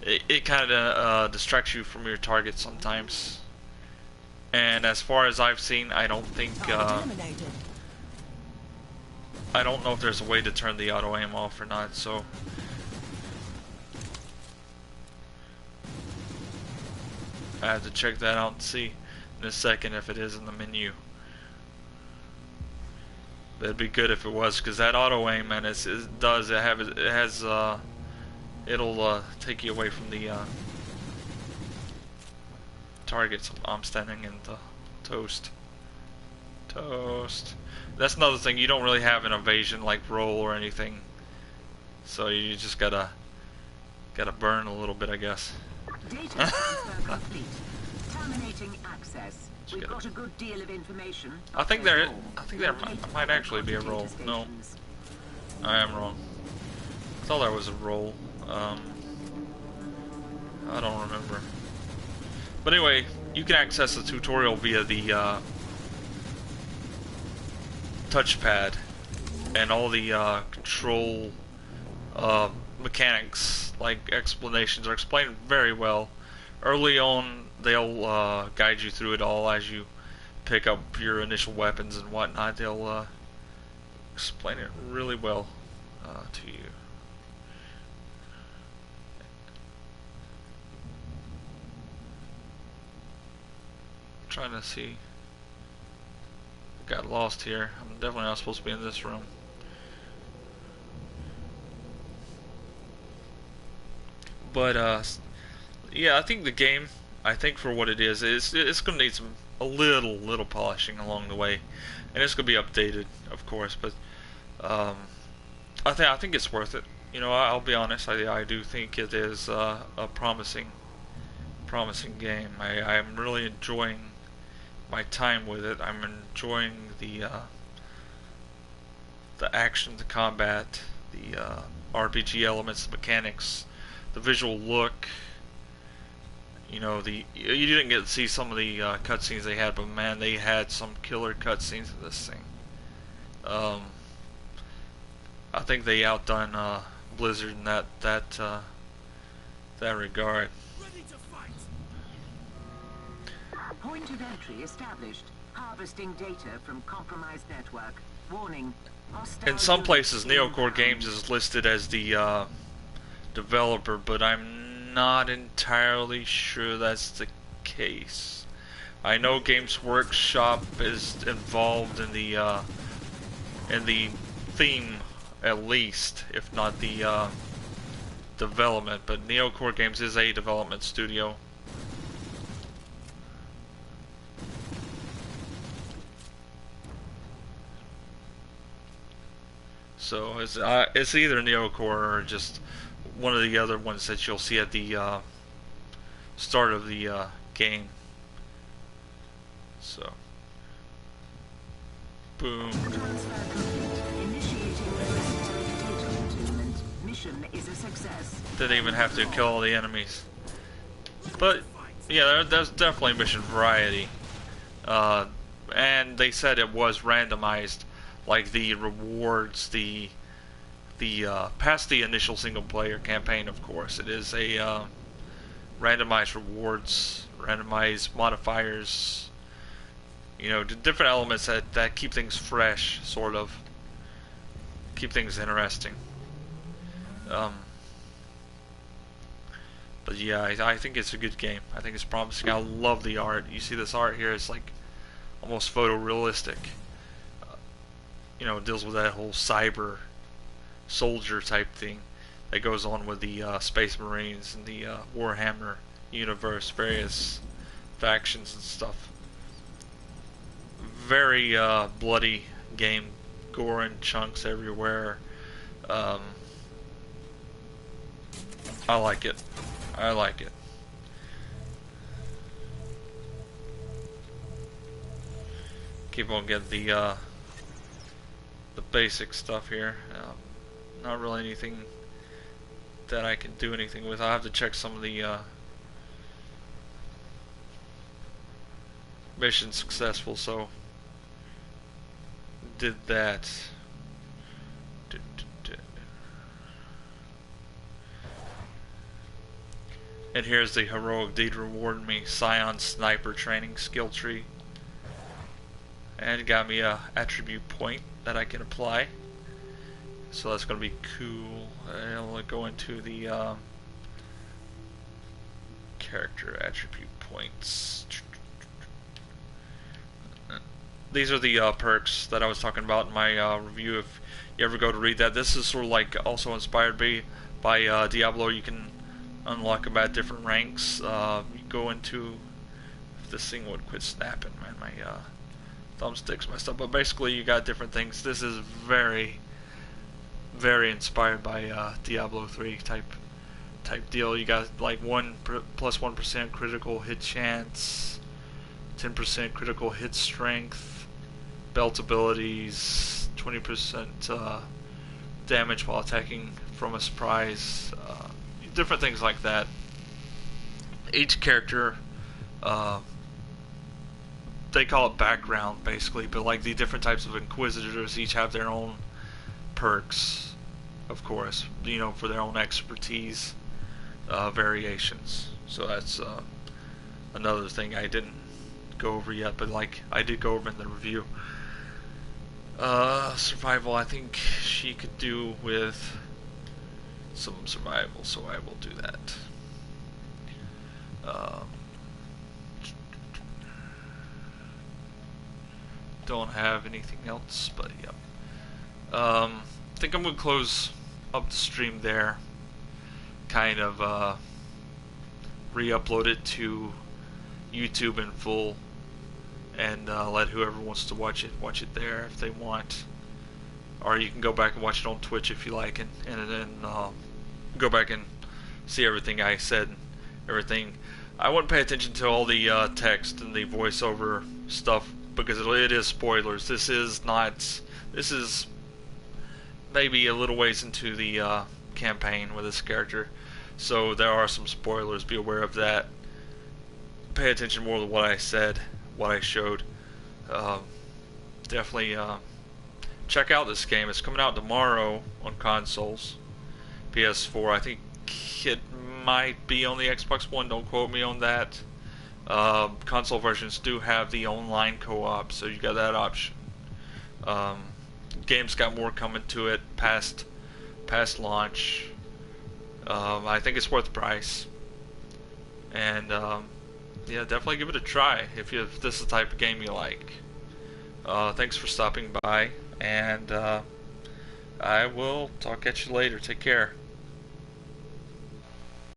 it kind of distracts you from your target sometimes. And as far as I've seen, I don't think I don't know if there's a way to turn the auto aim off or not. So I have to check that out and see in a second if it is in the menu. That'd be good if it was, because that auto aim, man, it'll take you away from the targets. I'm standing in the toast. That's another thing. You don't really have an evasion like roll or anything, so you just gotta burn a little bit, I guess. Data transfer complete. Terminating access. We've got a good deal of information. I think there might actually be a roll. No, I am wrong. I thought there was a roll. I don't remember. But anyway, you can access the tutorial via the touchpad, and all the control mechanics, like explanations, are explained very well. Early on, they'll guide you through it all as you pick up your initial weapons and whatnot. They'll explain it really well to you. I'm trying to see. Got lost here. I'm definitely not supposed to be in this room. But yeah, I think the game, I think for what it is it's going to need a little polishing along the way, and it's going to be updated, of course. But I think it's worth it. You know, I'll be honest. I do think it is a promising game. I'm really enjoying my time with it. I'm enjoying the action, the combat, the RPG elements, the mechanics, the visual look. You know, you didn't get to see some of the cutscenes they had, but man, they had some killer cutscenes in this thing. I think they outdone Blizzard in that regard. Ready to fight. Point of entry established. Harvesting data from compromised network. Warning. In some places, Neocore Games is listed as the developer, but I'm not entirely sure that's the case. I know Games Workshop is involved in the theme, at least, if not the development, but Neocore Games is a development studio. So it's either Neocore or just one of the other ones that you'll see at the start of the game. So, boom. Transfer complete. Initiating data containment. Mission is a success. Didn't even have to kill all the enemies. But yeah, there's definitely mission variety. And they said it was randomized, like the rewards, the past the initial single player campaign, of course. It is a randomized rewards, randomized modifiers, you know, different elements that keep things fresh, sort of. Keep things interesting. But yeah, I think it's a good game. I think it's promising. I love the art. You see this art here, it's like almost photorealistic. You know, it deals with that whole cyber soldier type thing that goes on with the Space Marines and the Warhammer universe, various factions and stuff. Very bloody game, gore and chunks everywhere. I like it. I like it. Keep on getting the basic stuff here. Not really anything that I can do anything with. I'll have to check some of the missions successful, so did that. And here's the heroic deed rewarding me, Scion Sniper Training Skill Tree. And it got me a attribute point that I can apply. So that's going to be cool. I'll go into the character attribute points. These are the perks that I was talking about in my review. If you ever go to read that, this is sort of like also inspired by Diablo. You can unlock them at different ranks. You go into, if this thing would quit snapping, man, my thumbstick's messed up. But basically, you got different things. This is very, very inspired by Diablo 3 type deal. You got like plus 1% critical hit chance, 10% critical hit strength, belt abilities, 20% damage while attacking from a surprise. Different things like that. Each character, they call it background basically, but like the different types of Inquisitors each have their own perks, of course, you know, for their own expertise variations. So that's another thing I didn't go over yet, but like I did go over in the review. Survival, I think she could do with some survival, so I will do that. Don't have anything else, but yeah. I think I'm gonna close up the stream there. Kind of re-upload it to YouTube in full, and let whoever wants to watch it there if they want. Or you can go back and watch it on Twitch if you like, and then go back and see everything I said, everything. I wouldn't pay attention to all the text and the voiceover stuff because it is spoilers. This is maybe a little ways into the campaign with this character, so there are some spoilers. Be aware of that. Pay attention more to what I said, what I showed. Definitely check out this game. It's coming out tomorrow on consoles. PS4, I think it might be on the Xbox One, don't quote me on that. Console versions do have the online co-op, so you got that option. Game's got more coming to it past launch. I think it's worth the price. And yeah, definitely give it a try if this is the type of game you like. Thanks for stopping by, and I will talk at you later. Take care.